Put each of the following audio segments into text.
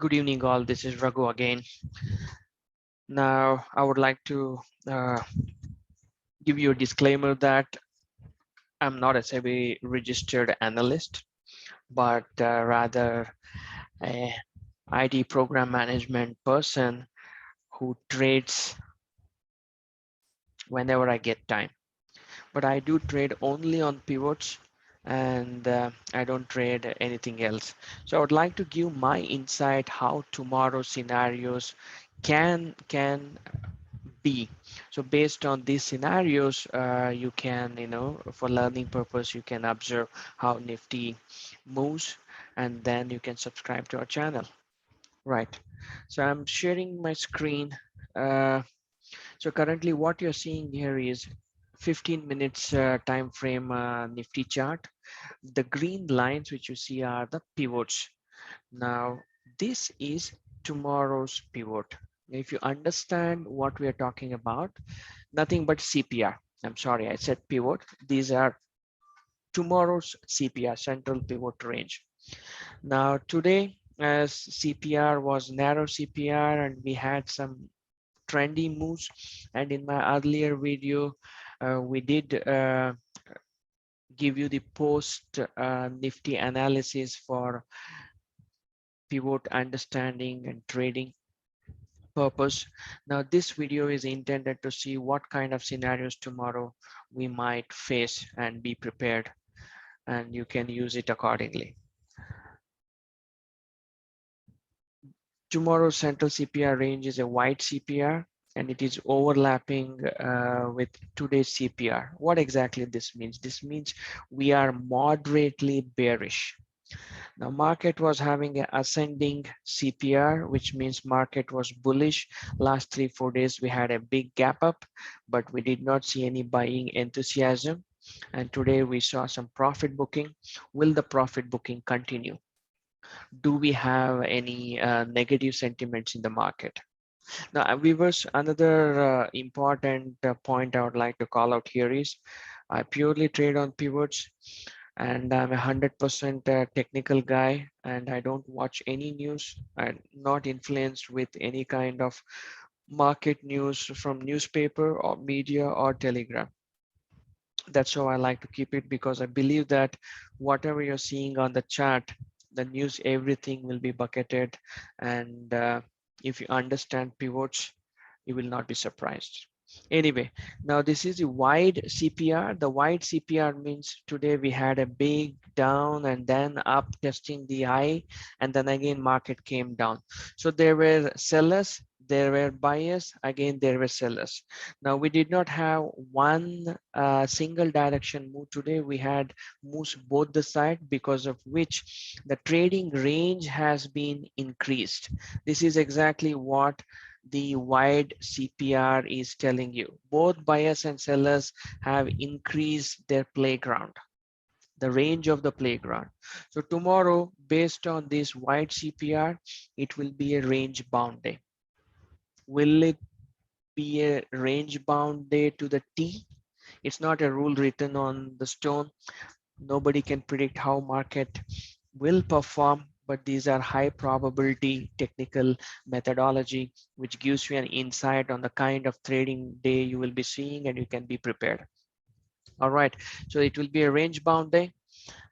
Good evening, all. This is Raghu again. Now, I would like to give you a disclaimer that I'm not a SEBI registered analyst, but rather a IT program management person who trades whenever I get time. But I do trade only on pivots, and I don't trade anything else. So I would like to give my insight how tomorrow's scenarios can be. So based on these scenarios, you can, for learning purpose, you can observe how Nifty moves, and then you can subscribe to our channel. Right. So I'm sharing my screen. Uh, so currently what you're seeing here is 15 minutes time frame Nifty chart. The green lines which you see are the pivots. Now, this is tomorrow's pivot. If you understand what we are talking about, nothing but CPR. I'm sorry, I said pivot. These are tomorrow's CPR, central pivot range. Now, today, as CPR was narrow CPR and we had some trendy moves, and in my earlier video, we did give you the post Nifty analysis for pivot understanding and trading purpose. Now, this video is intended to see what kind of scenarios tomorrow we might face and be prepared, and you can use it accordingly. Tomorrow's central CPR range is a wide CPR, and it is overlapping with today's CPR. What exactly this means? This means we are moderately bearish. Now, market was having an ascending CPR, which means market was bullish. Last 3-4 days, we had a big gap up, but we did not see any buying enthusiasm. And today we saw some profit booking. Will the profit booking continue? Do we have any negative sentiments in the market? Now, viewers, another important point I would like to call out here is I purely trade on pivots, and I'm a 100% technical guy, and I don't watch any news. I'm not influenced with any kind of market news from newspaper or media or telegram. That's how I like to keep it, because I believe that whatever you're seeing on the chart, the news, everything will be bucketed, and if you understand pivots, you will not be surprised. Anyway, now this is a wide CPR. The wide CPR means today we had a big down and then up testing the high, and then again market came down. So there were sellers, there were buyers, again there were sellers. Now we did not have one single direction move today. We had moves both the side, because of which the trading range has been increased. This is exactly what the wide CPR is telling you. Both buyers and sellers have increased their playground, the range of the playground. So tomorrow, based on this wide CPR, it will be a range bound day. Will it be a range bound day to the T? It's not a rule written on the stone. Nobody can predict how market will perform, but these are high probability technical methodology, which gives you an insight on the kind of trading day you will be seeing, and you can be prepared. All right, so it will be a range bound day.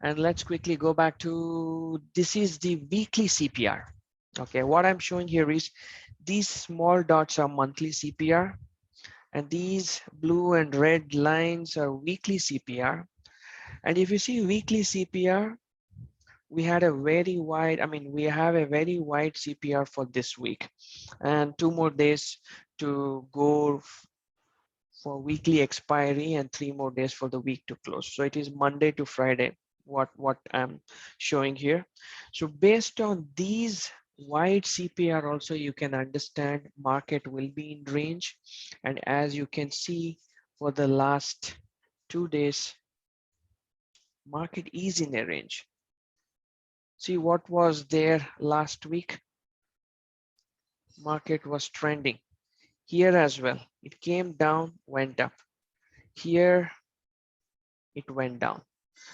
And let's quickly go back to, this is the weekly CPR. Okay, what I'm showing here is these small dots are monthly CPR, and these blue and red lines are weekly CPR. And if you see weekly CPR, we had a very wide, we have a very wide CPR for this week, and 2 more days to go for weekly expiry, and 3 more days for the week to close. So it is Monday to Friday, what I'm showing here. So based on these wide CPR also, you can understand market will be in range. And as you can see, for the last 2 days, market is in a range. See what was there last week? Market was trending here as well. It came down, went up. Here it went down.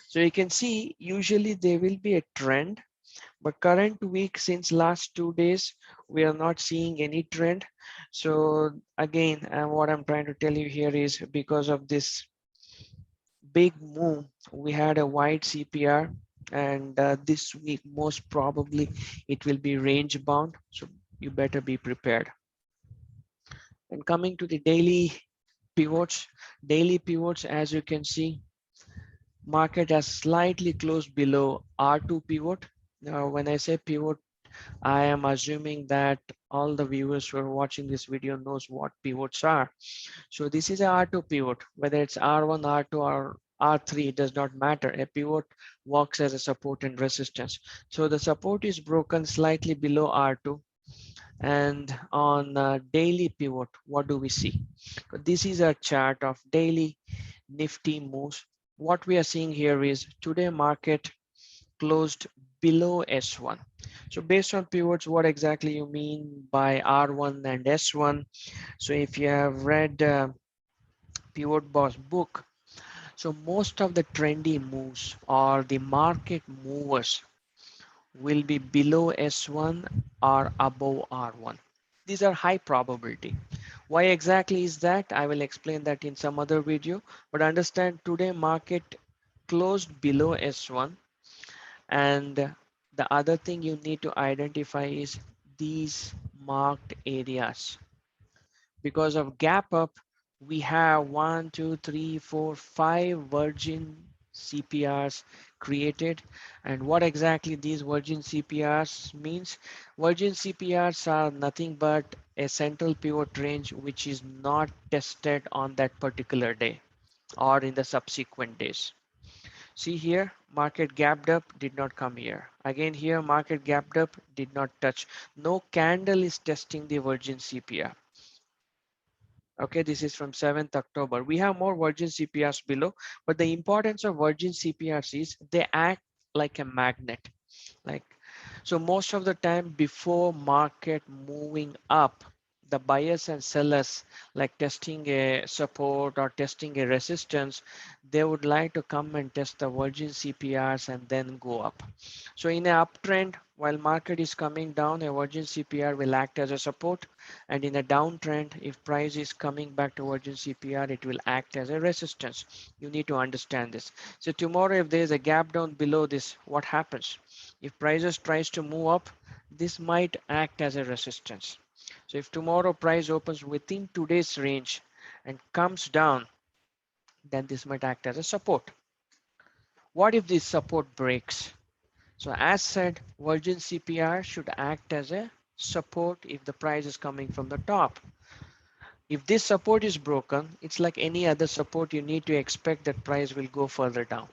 So you can see usually there will be a trend, But current week, since last 2 days, we are not seeing any trend. So again, what I'm trying to tell you here is because of this big move, we had a wide CPR, and this week most probably it will be range bound. So you better be prepared. And coming to the daily pivots, as you can see, market has slightly closed below R2 pivot. Now, when I say pivot, I am assuming that all the viewers who are watching this video knows what pivots are. So this is a R2 pivot, whether it's R1, R2, or R3, it does not matter. A pivot works as a support and resistance. So the support is broken slightly below R2. And on daily pivot, what do we see? This is a chart of daily Nifty moves. What we are seeing here is today market closed below S1. So based on pivots, what exactly you mean by R1 and S1? So if you have read Pivot Boss book, so most of the trendy moves or the market movers will be below S1 or above R1. These are high probability. Why exactly is that? I will explain that in some other video, but understand today market closed below S1, and the other thing you need to identify is these marked areas. Because of gap up, we have 1, 2, 3, 4, 5 virgin CPRs created. And what exactly these virgin CPRs means? Virgin CPRs are nothing but a central pivot range which is not tested on that particular day or in the subsequent days. See here, market gapped up, did not come here. Again here, market gapped up, did not touch. No candle is testing the virgin CPR. Okay, this is from 7th October. We have more virgin CPRs below, but the importance of virgin CPRs is they act like a magnet. Like, so most of the time before market moving up, the buyers and sellers, like testing a support or testing a resistance, they would like to come and test the virgin CPRs and then go up. So in an uptrend, while market is coming down, a virgin CPR will act as a support, and in a downtrend, if price is coming back to virgin CPR, it will act as a resistance. You need to understand this. So tomorrow, if there is a gap down below this, what happens? If prices tries to move up, this might act as a resistance. So if tomorrow price opens within today's range and comes down, then this might act as a support. What if this support breaks? So as said, virgin CPR should act as a support if the price is coming from the top. If this support is broken, it's like any other support, you need to expect that price will go further down.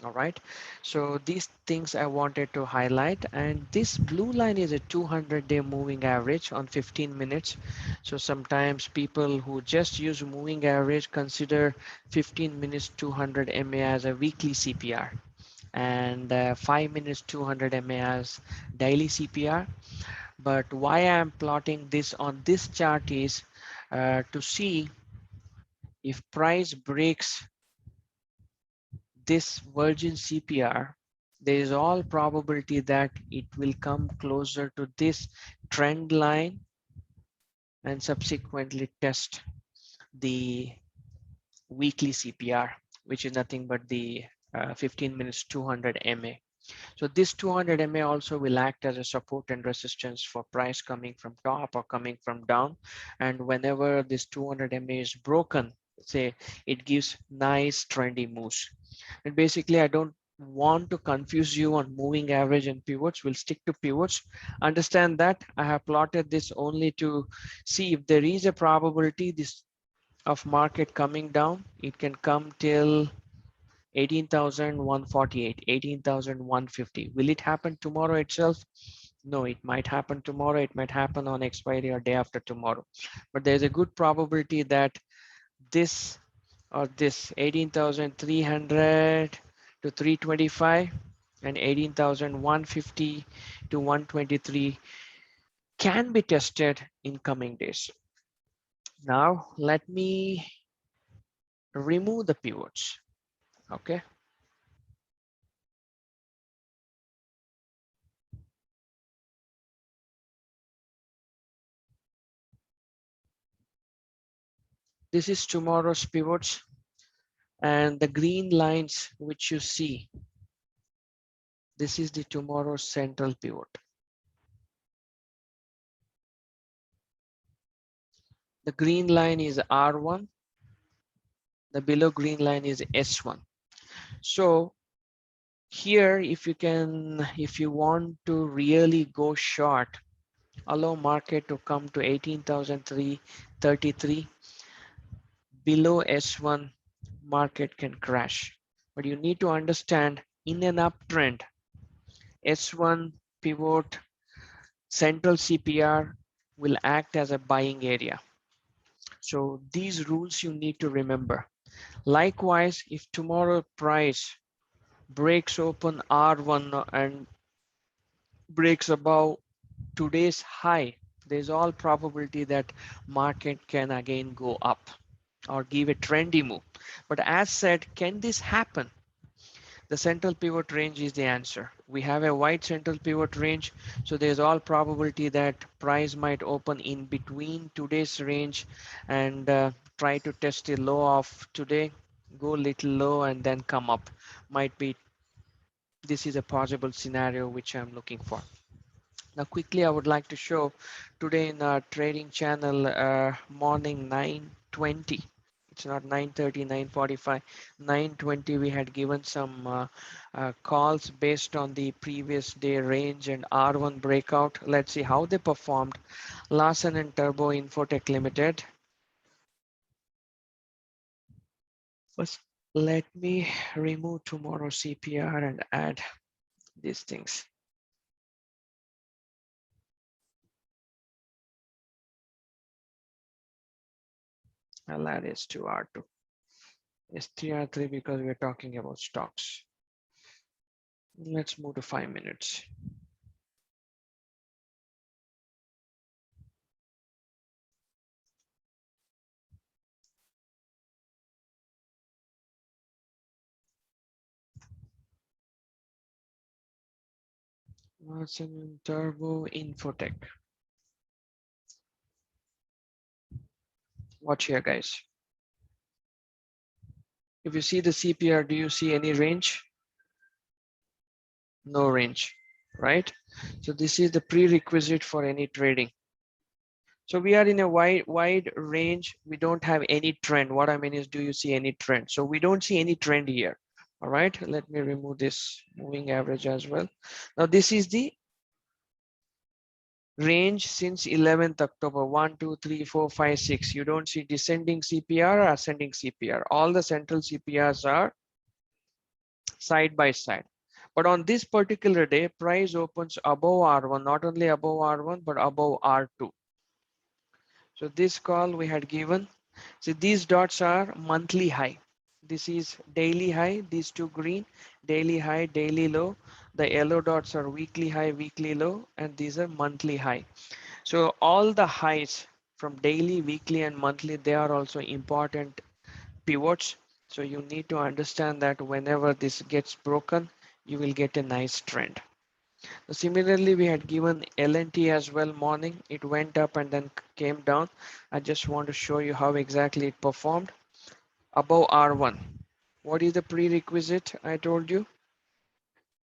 All right, so these things I wanted to highlight, and this blue line is a 200-day moving average on 15 minutes. So sometimes people who just use moving average consider 15 minutes 200 MA as a weekly CPR, and 5 minutes 200 MA as daily CPR. But why I'm plotting this on this chart is to see if price breaks this virgin CPR, there is all probability that it will come closer to this trend line and subsequently test the weekly CPR, which is nothing but the 15 minutes 200 MA. So this 200 MA also will act as a support and resistance for price coming from top or coming from down. And whenever this 200 MA is broken, say it gives nice trendy moves. And basically, I don't want to confuse you on moving average and pivots. We'll stick to pivots. Understand that I have plotted this only to see if there is a probability this of market coming down. It can come till 18,148, 18,150. Will it happen tomorrow itself? No, it might happen tomorrow. It might happen on expiry or day after tomorrow. But there's a good probability that this or this 18,300 to 325 and 18,150 to 123 can be tested in coming days. Now let me remove the pivots. Okay. This is tomorrow's pivots, and the green lines which you see, this is the tomorrow's central pivot. The green line is R1, the below green line is S1. So here, if you want to really go short, allow market to come to 18,333. Below S1, market can crash. But you need to understand, in an uptrend, S1 pivot, central CPR will act as a buying area. So these rules you need to remember. Likewise, if tomorrow price breaks open R1 and breaks above today's high, there's all probability that market can again go up or give a trendy move. But as said, can this happen? The central pivot range is the answer. We have a wide central pivot range, so there's all probability that price might open in between today's range and try to test the low of today, go little low and then come up. Might be, this is a possible scenario which I'm looking for. Now quickly, I would like to show today in our trading channel, morning 9:20. It's not 9:30, 9:45, 9:20. We had given some calls based on the previous day range and R1 breakout. Let's see how they performed. Larsen and Turbo Infotech Limited. First, let me remove tomorrow CPR and add these things. I'll add S2, R2. S3, R3 because we're talking about stocks. Let's move to 5 minutes. Larsen Turbo Infotech. Watch here, guys. If you see the CPR, do you see any range? No range, right? So this is the prerequisite for any trading. So we are in a wide range. We don't have any trend. What I mean is, do you see any trend? So we don't see any trend here. All right, let me remove this moving average as well. Now this is the range since 11th October, 1, 2, 3, 4, 5, 6. You don't see descending CPR or ascending CPR. All the central CPRs are side by side. But on this particular day, price opens above R1, not only above R1, but above R2. So this call we had given. So these dots are monthly high. This is daily high, these two green, daily high, daily low. The yellow dots are weekly high, weekly low, and these are monthly high. So all the highs from daily, weekly, and monthly, they are also important pivots. So you need to understand that whenever this gets broken, you will get a nice trend. Similarly, we had given LNT as well morning. It went up and then came down. I just want to show you how exactly it performed. Above R1. What is the prerequisite I told you?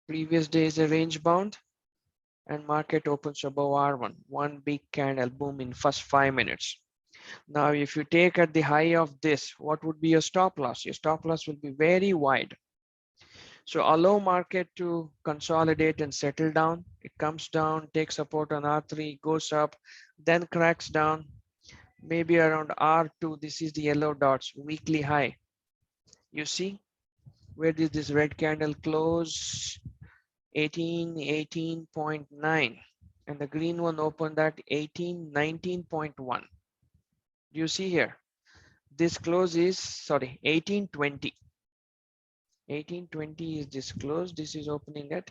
Previous day is a range bound and market opens above R1. One big candle, boom, in first 5 minutes. Now, if you take at the high of this, what would be your stop loss? Your stop loss will be very wide. So allow market to consolidate and settle down. It comes down, takes support on R3, goes up, then cracks down, maybe around R2. This is the yellow dots, weekly high. You see, where did this red candle close? 18.9, and the green one opened at 19.1. Do you see here? This close is, sorry, 18.20. 18.20 is this close. This is opening at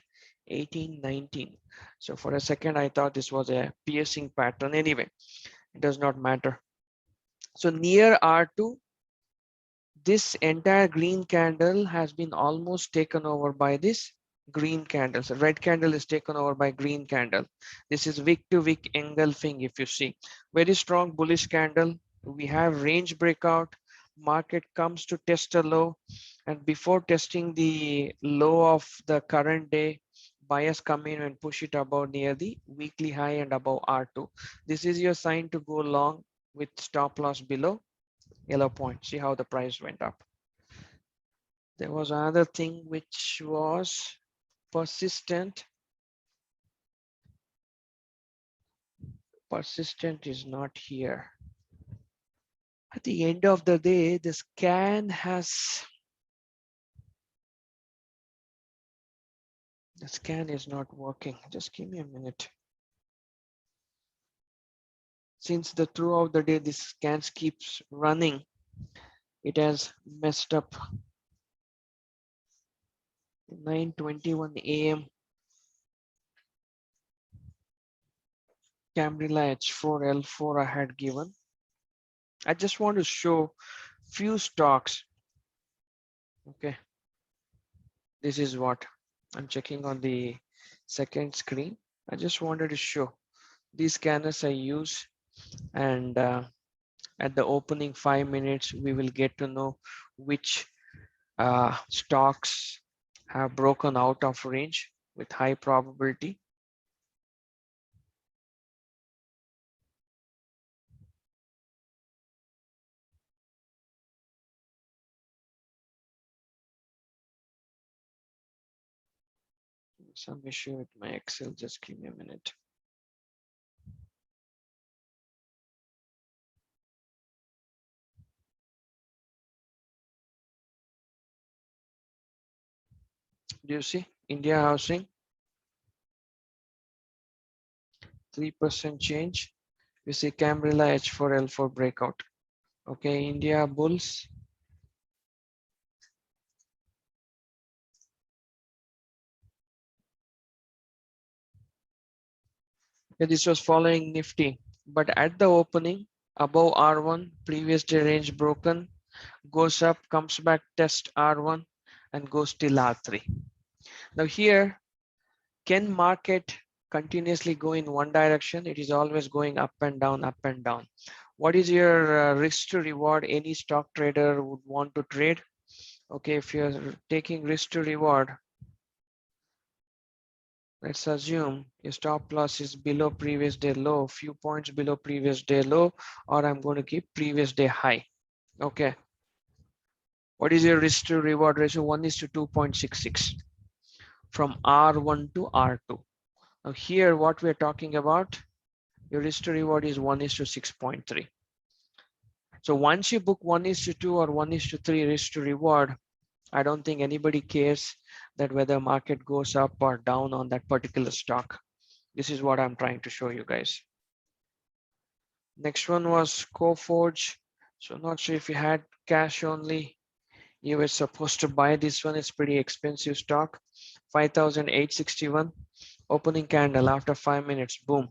18.19. So for a second, I thought this was a piercing pattern. Anyway, it does not matter. So near R2, this entire green candle has been almost taken over by this green candle. So red candle is taken over by green candle. This is wick to wick engulfing. If you see, very strong bullish candle, We have range breakout, market comes to test a low, and before testing the low of the current day, buyers come in and push it above near the weekly high and above R2. This is your sign to go long with stop loss below yellow point. See how the price went up. There was another thing which was persistent. Persistent is not here. At the end of the day, the scan is not working. Just give me a minute. Since the throughout the day this scan keeps running, it has messed up. 9:21 a.m. Cambrilla H4 L4 I had given. I just want to show few stocks. Okay, this is what I'm checking on the second screen. I just wanted to show these scanners I use, and at the opening 5 minutes we will get to know which stocks have broken out of range with high probability. Some issue with my Excel, just give me a minute. Do you see India housing 3% change? You see Cambrilla H4 L4 breakout. Okay, India bulls. Okay, this was following Nifty, but at the opening above R1, previous day range broken, goes up, comes back, test R1 and goes till R3. Now here, can market continuously go in one direction? It is always going up and down, up and down. What is your risk to reward any stock trader would want to trade? Okay, if you're taking risk to reward, let's assume your stop loss is below previous day low, few points below previous day low, or I'm going to keep previous day high. Okay. What is your risk to reward ratio? 1 is to 2.66 from R1 to R2. Now here, what we're talking about, your risk to reward is 1 is to 6.3. So once you book 1 is to 2 or 1 is to 3 risk to reward, I don't think anybody cares that whether market goes up or down on that particular stock. This is what I'm trying to show you guys. Next one was Coforge. So not sure if you had cash only, you were supposed to buy this one. It's pretty expensive stock. 5,861 opening candle after 5 minutes, boom.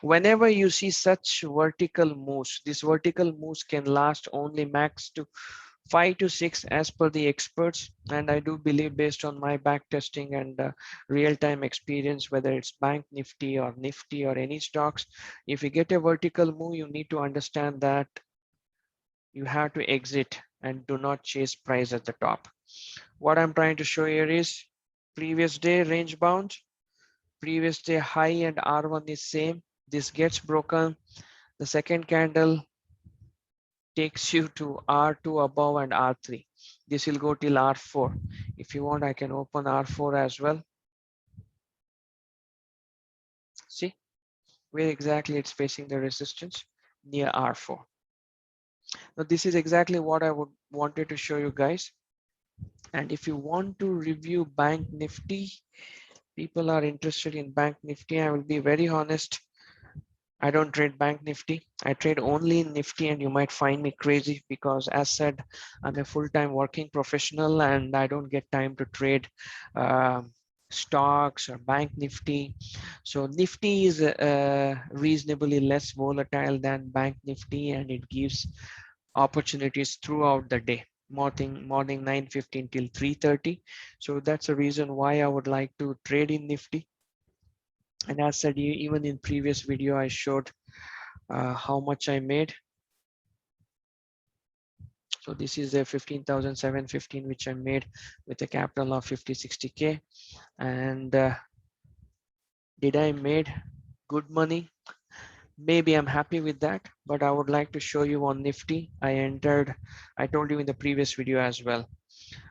Whenever you see such vertical moves, these vertical moves can last only max to 5 to 6 as per the experts, and I do believe based on my back testing and real-time experience, whether it's bank nifty or any stocks, if you get a vertical move, you need to understand that you have to exit and do not chase price at the top. What I'm trying to show here is previous day range bound, previous day high and R1 is same. This gets broken, the second candle takes you to R2 above and R3. This will go till R4. If you want, I can open R4 as well. See where exactly it's facing the resistance, near R4. Now this is exactly what I would wanted to show you guys. And if you want to review bank nifty, people are interested in bank nifty, I will be very honest, I don't trade bank nifty. I trade only in nifty, and you might find me crazy because, as said, I'm a full-time working professional and I don't get time to trade stocks or bank nifty. So nifty is reasonably less volatile than bank nifty, and it gives opportunities throughout the day. Morning 9:15 till 3:30. So that's a reason why I would like to trade in nifty. And as said, even in previous video, I showed how much I made. So this is a 15,715 which I made with a capital of 50-60K. And did I made good money? Maybe I'm happy with that, but I would like to show you on Nifty. I told you in the previous video as well.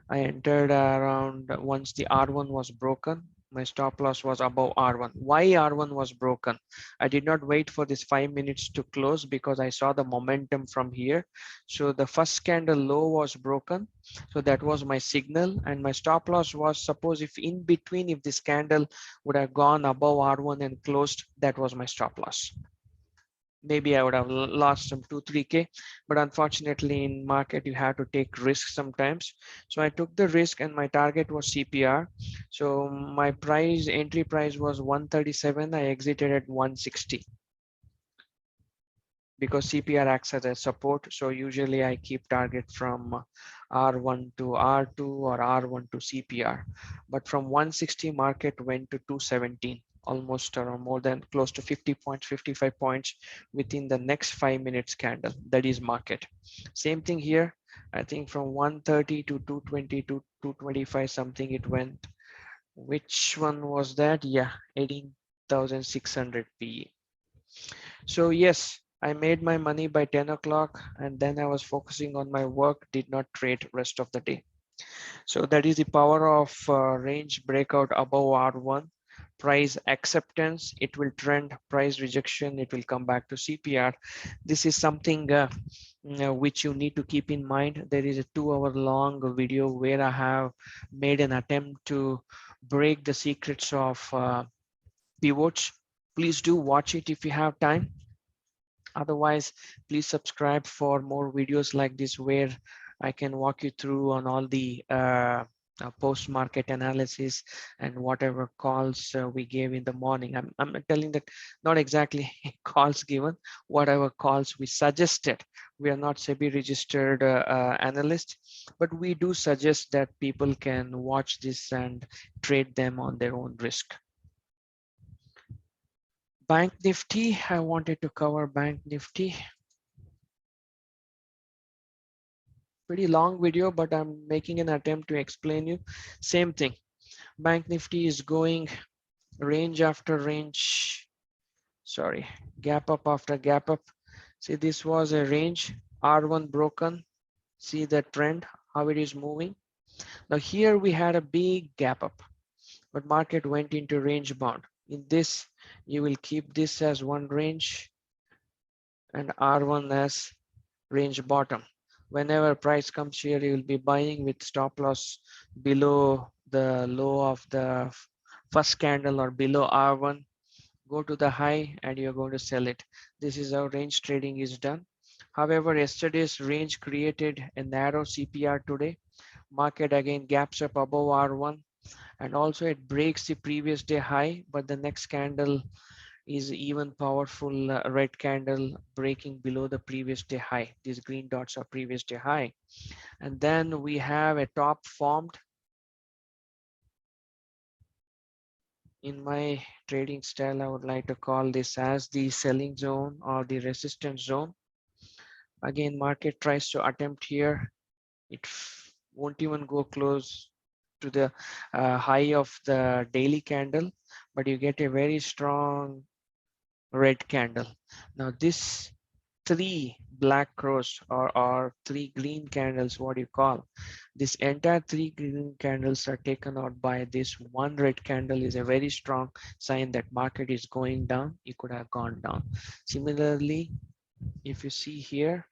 I entered around once the R1 was broken. My stop loss was above R1. Why R1 was broken? I did not wait for this 5 minutes to close because I saw the momentum from here. So the first candle low was broken. So that was my signal, and my stop loss was, suppose if in between, if this candle would have gone above R1 and closed, that was my stop loss. Maybe I would have lost some 2-3K, but unfortunately in market you have to take risks sometimes. So I took the risk and my target was CPR. So my entry price was 137. I exited at 160 because CPR acts as a support. So usually I keep target from R1 to R2 or R1 to CPR. But from 160 market went to 217, almost around more than close to 50 points, 55 points within the next 5 minutes candle. That is market. Same thing here. I think from 130 to 220 to 225 something it went. Which one was that? Yeah, 18,600 PE. So yes, I made my money by 10 o'clock and then I was focusing on my work, did not trade rest of the day. So that is the power of range breakout above R1. Price acceptance, it will trend. Price rejection, it will come back to CPR. This is something which you need to keep in mind. There is a 2-hour long video where I have made an attempt to break the secrets of pivots. Please do watch it if you have time. Otherwise, please subscribe for more videos like this where I can walk you through on all the post-market analysis and whatever calls we gave in the morning. I'm telling that not exactly calls given, whatever calls we suggested. We are not SEBI registered analysts, but we do suggest that people can watch this and trade them on their own risk. Bank Nifty, I wanted to cover Bank Nifty. Pretty long video, but I'm making an attempt to explain you. Same thing. Bank Nifty is going range after range. Sorry, gap up after gap up. See, this was a range, R1 broken. See the trend, how it is moving. Now here we had a big gap up, but market went into range bound. In this, you will keep this as one range and R1 as range bottom. Whenever price comes here, you will be buying with stop loss below the low of the first candle or below R1. Go to the high and you're going to sell it. This is how range trading is done. However, yesterday's range created a narrow CPR today. Market again gaps up above R1 and also it breaks the previous day high, but the next candle is even powerful red candle breaking below the previous day high. These green dots are previous day high. And then we have a top formed. In my trading style, I would like to call this as the selling zone or the resistance zone. Again, market tries to attempt here. It won't even go close to the high of the daily candle, but you get a very strong red candle. Now this 3 black crows or 3 green candles, what do you call? This entire 3 green candles are taken out by this one red candle is a very strong sign that market is going down. It could have gone down. Similarly, if you see here,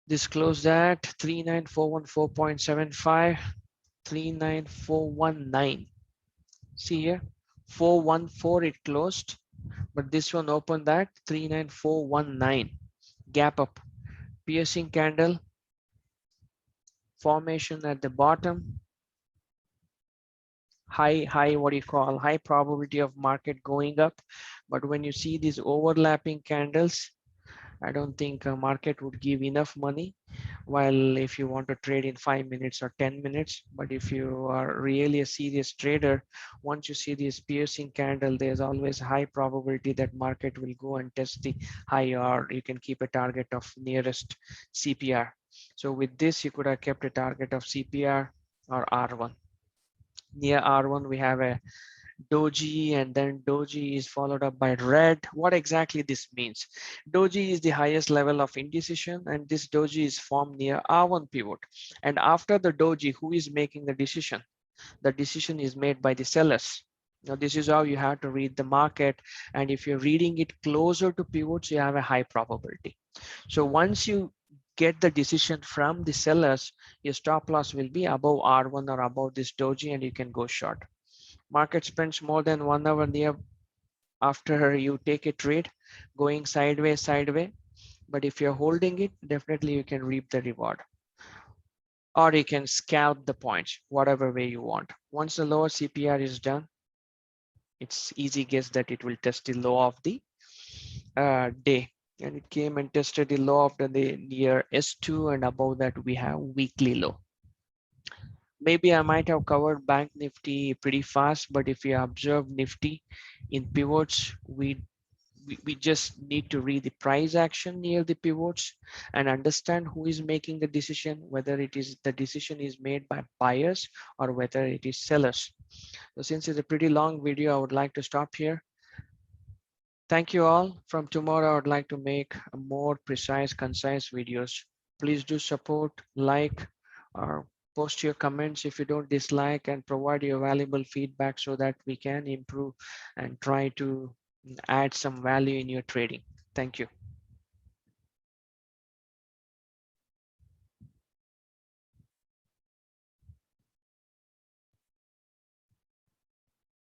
this closed at 39414.75, 39419. See here, 414 it closed, but this one opened at 39419. Gap up, piercing candle, formation at the bottom, high, what do you call, high probability of market going up. But when you see these overlapping candles, I don't think a market would give enough money. While if you want to trade in 5 minutes or 10 minutes, but if you are really a serious trader, once you see this piercing candle, there's always high probability that market will go and test the high, or you can keep a target of nearest CPR. So with this, you could have kept a target of CPR or R1. Near R1, we have a doji, and then doji is followed up by red. What exactly this means? Doji is the highest level of indecision, and this doji is formed near R1 pivot. And after the doji, who is making the decision? The decision is made by the sellers. Now this is how you have to read the market, and if you're reading it closer to pivots, you have a high probability. So once you get the decision from the sellers, your stop loss will be above R1 or above this doji, and you can go short. Market spends more than 1 hour near after you take a trade going sideways, but if you're holding it, definitely you can reap the reward, or you can scalp the points whatever way you want. Once the lower CPR is done, it's easy guess that it will test the low of the day, and it came and tested the low of the day near S2, and above that we have weekly low. Maybe I might have covered bank Nifty pretty fast, but if you observe Nifty in pivots, we just need to read the price action near the pivots and understand who is making the decision, whether it is the decision is made by buyers or whether it is sellers. So since it's a pretty long video, I would like to stop here. Thank you all. From tomorrow, I would like to make a more precise, concise videos. Please do support, like, or post your comments if you don't dislike, and provide your valuable feedback so that we can improve and try to add some value in your trading. Thank you.